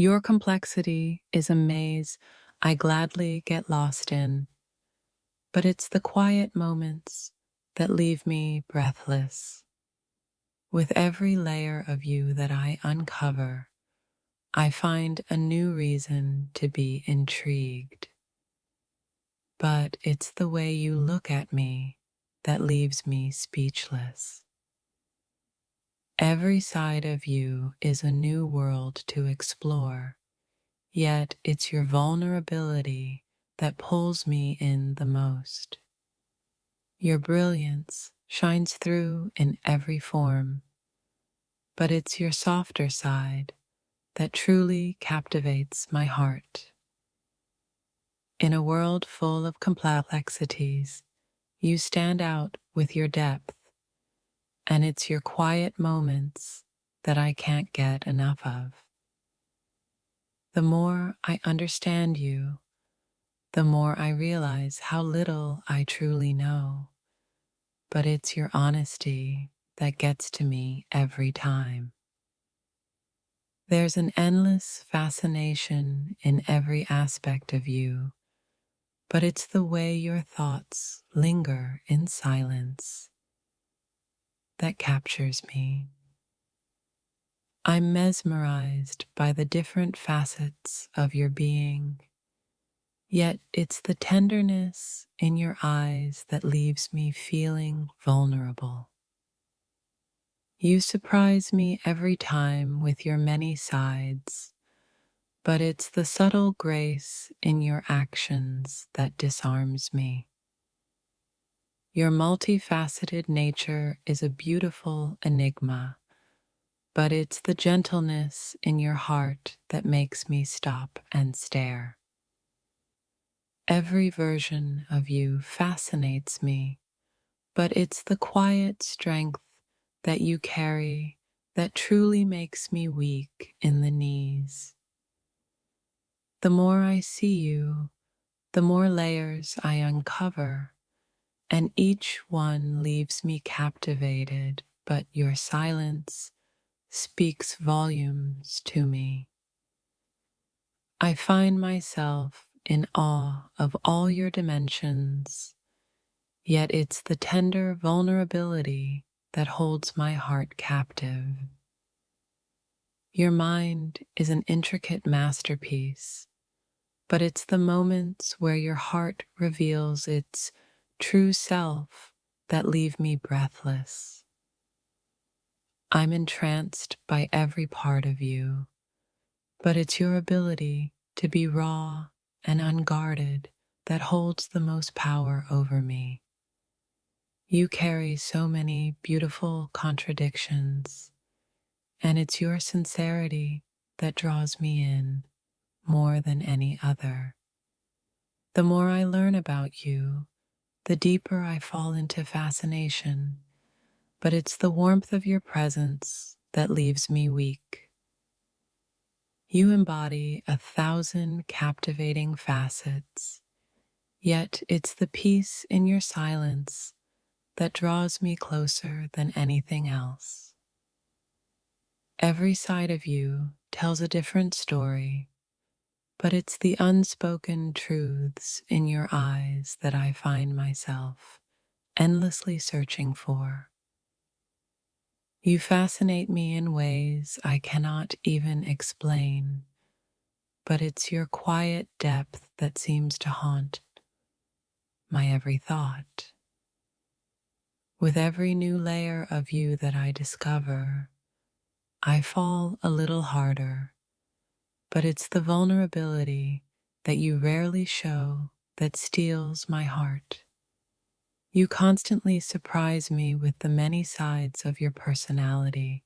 Your complexity is a maze I gladly get lost in, but it's the quiet moments that leave me breathless. With every layer of you that I uncover, I find a new reason to be intrigued. But it's the way you look at me that leaves me speechless. Every side of you is a new world to explore, yet it's your vulnerability that pulls me in the most. Your brilliance shines through in every form, but it's your softer side that truly captivates my heart. In a world full of complexities, you stand out with your depth, and it's your quiet moments that I can't get enough of. The more I understand you, the more I realize how little I truly know. But it's your honesty that gets to me every time. There's an endless fascination in every aspect of you, but it's the way your thoughts linger in silence that captures me. I'm mesmerized by the different facets of your being, yet it's the tenderness in your eyes that leaves me feeling vulnerable. You surprise me every time with your many sides, but it's the subtle grace in your actions that disarms me. Your multifaceted nature is a beautiful enigma, but it's the gentleness in your heart that makes me stop and stare. Every version of you fascinates me, but it's the quiet strength that you carry that truly makes me weak in the knees. The more I see you, the more layers I uncover, and each one leaves me captivated, but your silence speaks volumes to me. I find myself in awe of all your dimensions, yet it's the tender vulnerability that holds my heart captive. Your mind is an intricate masterpiece, but it's the moments where your heart reveals its true self that leave me breathless. I'm entranced by every part of you, but it's your ability to be raw and unguarded that holds the most power over me. You carry so many beautiful contradictions, and it's your sincerity that draws me in more than any other. The more I learn about you, the deeper I fall into fascination, but it's the warmth of your presence that leaves me weak. You embody 1,000 captivating facets, yet it's the peace in your silence that draws me closer than anything else. Every side of you tells a different story, but it's the unspoken truths in your eyes that I find myself endlessly searching for. You fascinate me in ways I cannot even explain, but it's your quiet depth that seems to haunt my every thought. With every new layer of you that I discover, I fall a little harder, but it's the vulnerability that you rarely show that steals my heart. You constantly surprise me with the many sides of your personality,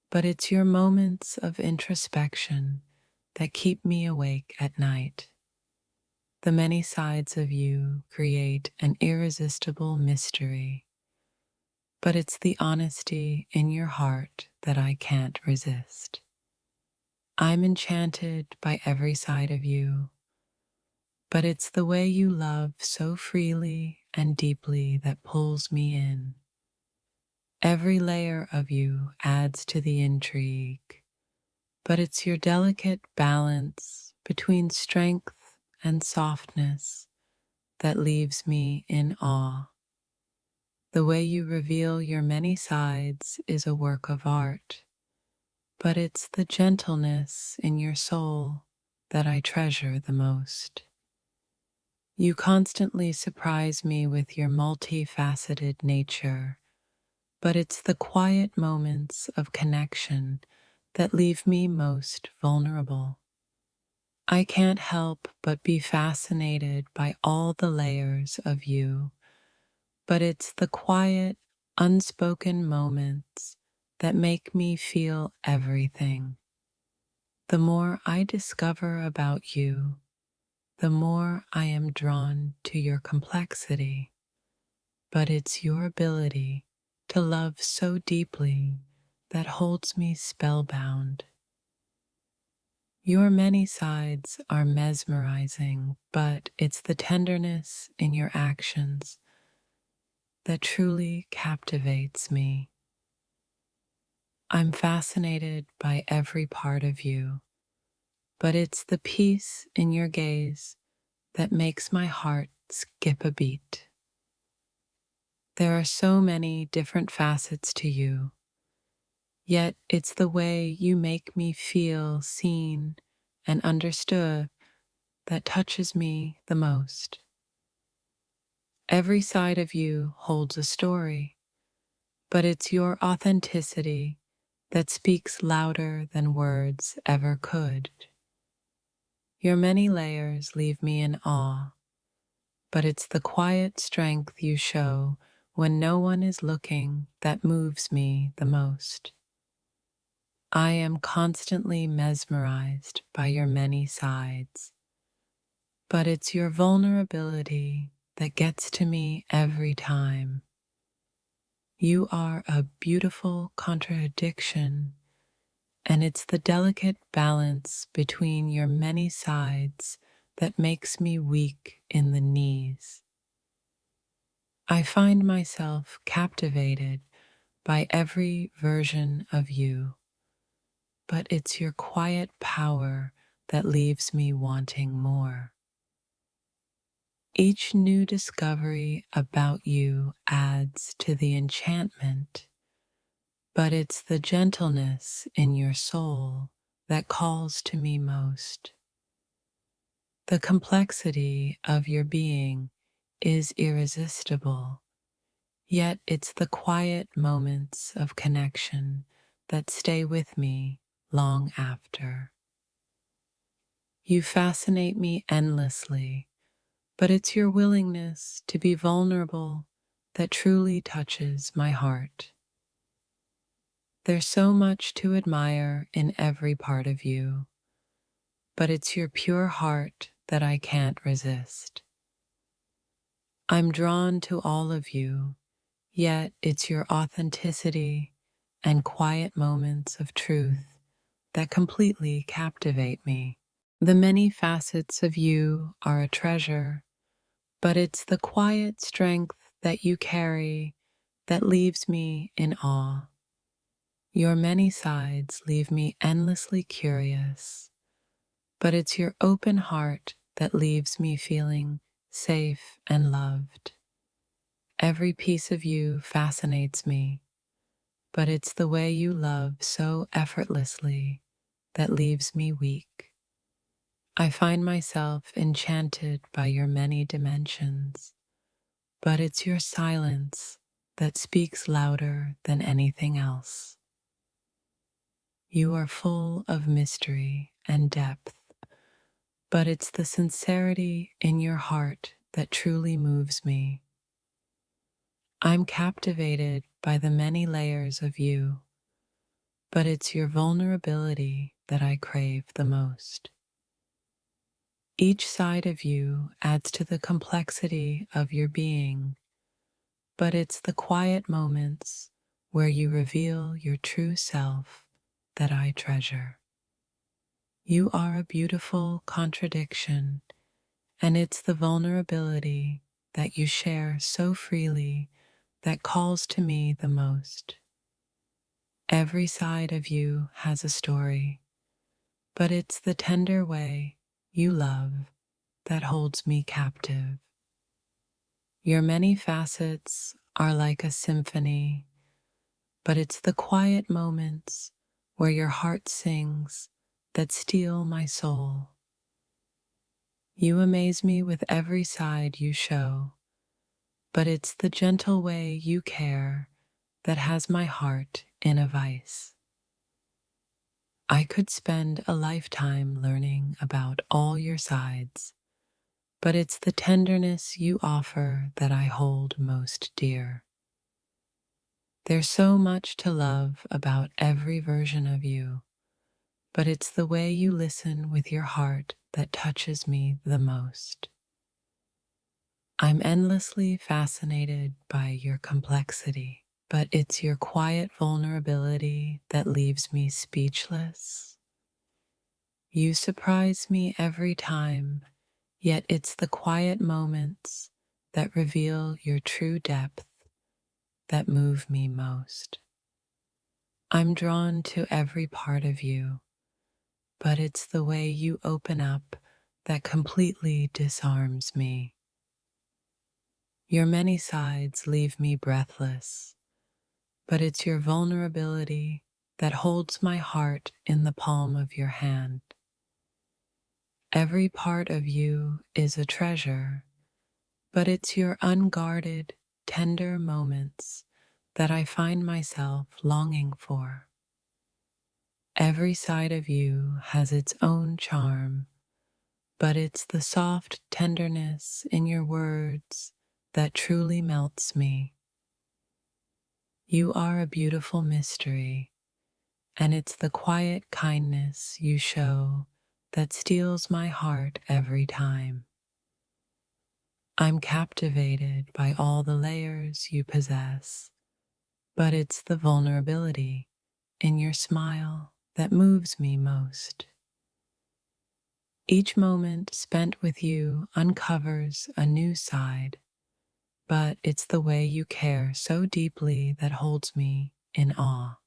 but it's your moments of introspection that keep me awake at night. The many sides of you create an irresistible mystery, but it's the honesty in your heart that I can't resist. I'm enchanted by every side of you, but it's the way you love so freely and deeply that pulls me in. Every layer of you adds to the intrigue, but it's your delicate balance between strength and softness that leaves me in awe. The way you reveal your many sides is a work of art, but it's the gentleness in your soul that I treasure the most. You constantly surprise me with your multifaceted nature, but it's the quiet moments of connection that leave me most vulnerable. I can't help but be fascinated by all the layers of you, but it's the quiet, unspoken moments that make me feel everything. The more I discover about you, the more I am drawn to your complexity, but it's your ability to love so deeply that holds me spellbound. Your many sides are mesmerizing, but it's the tenderness in your actions that truly captivates me. I'm fascinated by every part of you, but it's the peace in your gaze that makes my heart skip a beat. There are so many different facets to you, yet it's the way you make me feel seen and understood that touches me the most. Every side of you holds a story, but it's your authenticity that speaks louder than words ever could. Your many layers leave me in awe, but it's the quiet strength you show when no one is looking that moves me the most. I am constantly mesmerized by your many sides, but it's your vulnerability that gets to me every time. You are a beautiful contradiction, and it's the delicate balance between your many sides that makes me weak in the knees. I find myself captivated by every version of you, but it's your quiet power that leaves me wanting more. Each new discovery about you adds to the enchantment, but it's the gentleness in your soul that calls to me most. The complexity of your being is irresistible, yet it's the quiet moments of connection that stay with me long after. You fascinate me endlessly, but it's your willingness to be vulnerable that truly touches my heart. There's so much to admire in every part of you, but it's your pure heart that I can't resist. I'm drawn to all of you, yet it's your authenticity and quiet moments of truth that completely captivate me. The many facets of you are a treasure, but it's the quiet strength that you carry that leaves me in awe. Your many sides leave me endlessly curious, but it's your open heart that leaves me feeling safe and loved. Every piece of you fascinates me, but it's the way you love so effortlessly that leaves me weak. I find myself enchanted by your many dimensions, but it's your silence that speaks louder than anything else. You are full of mystery and depth, but it's the sincerity in your heart that truly moves me. I'm captivated by the many layers of you, but it's your vulnerability that I crave the most. Each side of you adds to the complexity of your being, but it's the quiet moments where you reveal your true self that I treasure. You are a beautiful contradiction, and it's the vulnerability that you share so freely that calls to me the most. Every side of you has a story, but it's the tender way you love that holds me captive. Your many facets are like a symphony, but it's the quiet moments where your heart sings that steal my soul. You amaze me with every side you show, but it's the gentle way you care that has my heart in a vice. I could spend a lifetime learning about all your sides, but it's the tenderness you offer that I hold most dear. There's so much to love about every version of you, but it's the way you listen with your heart that touches me the most. I'm endlessly fascinated by your complexity, but it's your quiet vulnerability that leaves me speechless. You surprise me every time, yet it's the quiet moments that reveal your true depth that move me most. I'm drawn to every part of you, but it's the way you open up that completely disarms me. Your many sides leave me breathless, but it's your vulnerability that holds my heart in the palm of your hand. Every part of you is a treasure, but it's your unguarded, tender moments that I find myself longing for. Every side of you has its own charm, but it's the soft tenderness in your words that truly melts me. You are a beautiful mystery, and it's the quiet kindness you show that steals my heart every time. I'm captivated by all the layers you possess, but it's the vulnerability in your smile that moves me most. Each moment spent with you uncovers a new side, but it's the way you care so deeply that holds me in awe.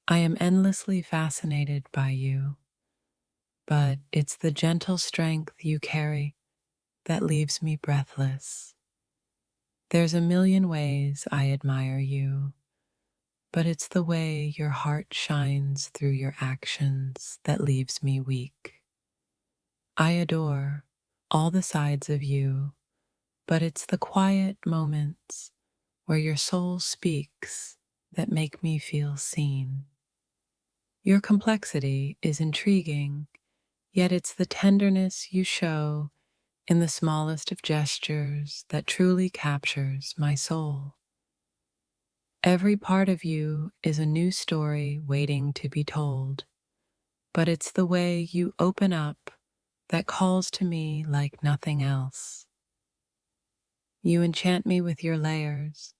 I am endlessly fascinated by you, but it's the gentle strength you carry that leaves me breathless. There's a million ways I admire you, but it's the way your heart shines through your actions that leaves me weak. I adore all the sides of you, but it's the quiet moments where your soul speaks that make me feel seen. Your complexity is intriguing, yet it's the tenderness you show in the smallest of gestures that truly captures my soul. Every part of you is a new story waiting to be told, but it's the way you open up that calls to me like nothing else. You enchant me with your layers,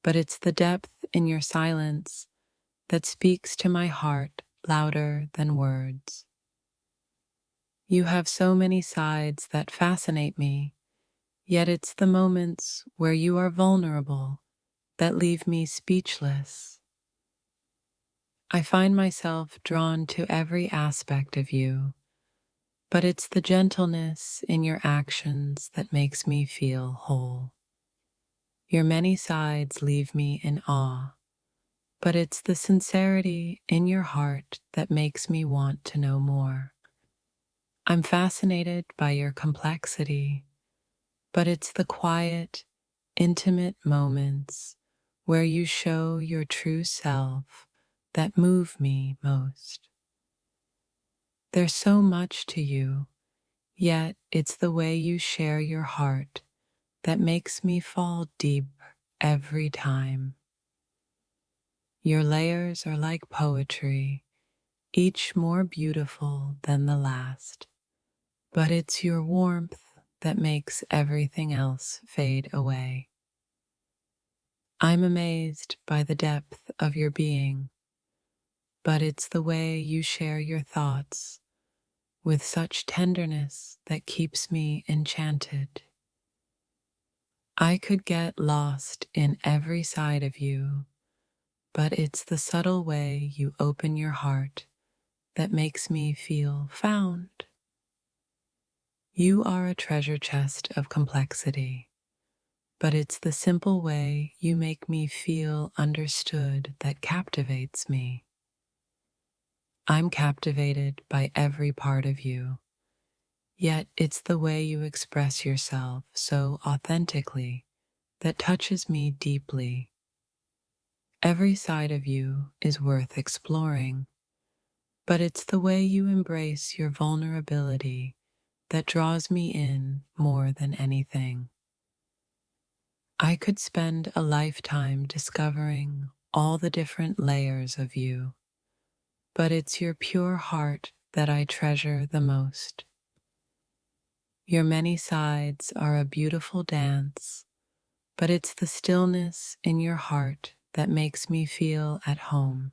but it's the depth in your silence that speaks to my heart louder than words. You have so many sides that fascinate me, yet it's the moments where you are vulnerable that leave me speechless. I find myself drawn to every aspect of you, but it's the gentleness in your actions that makes me feel whole. Your many sides leave me in awe, but it's the sincerity in your heart that makes me want to know more. I'm fascinated by your complexity, but it's the quiet, intimate moments where you show your true self that move me most. There's so much to you, yet it's the way you share your heart that makes me fall deep every time. Your layers are like poetry, each more beautiful than the last, but it's your warmth that makes everything else fade away. I'm amazed by the depth of your being, but it's the way you share your thoughts with such tenderness that keeps me enchanted. I could get lost in every side of you, but it's the subtle way you open your heart that makes me feel found. You are a treasure chest of complexity, but it's the simple way you make me feel understood that captivates me. I'm captivated by every part of you, yet it's the way you express yourself so authentically that touches me deeply. Every side of you is worth exploring, but it's the way you embrace your vulnerability that draws me in more than anything. I could spend a lifetime discovering all the different layers of you, but it's your pure heart that I treasure the most. Your many sides are a beautiful dance, but it's the stillness in your heart that makes me feel at home.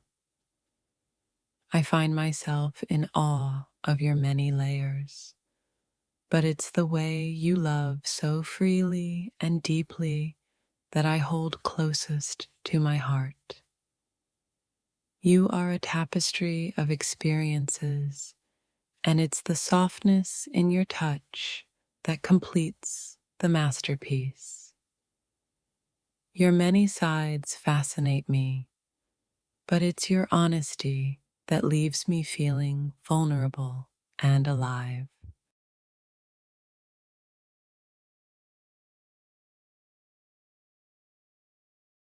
I find myself in awe of your many layers, but it's the way you love so freely and deeply that I hold closest to my heart. You are a tapestry of experiences, and it's the softness in your touch that completes the masterpiece. Your many sides fascinate me, but it's your honesty that leaves me feeling vulnerable and alive.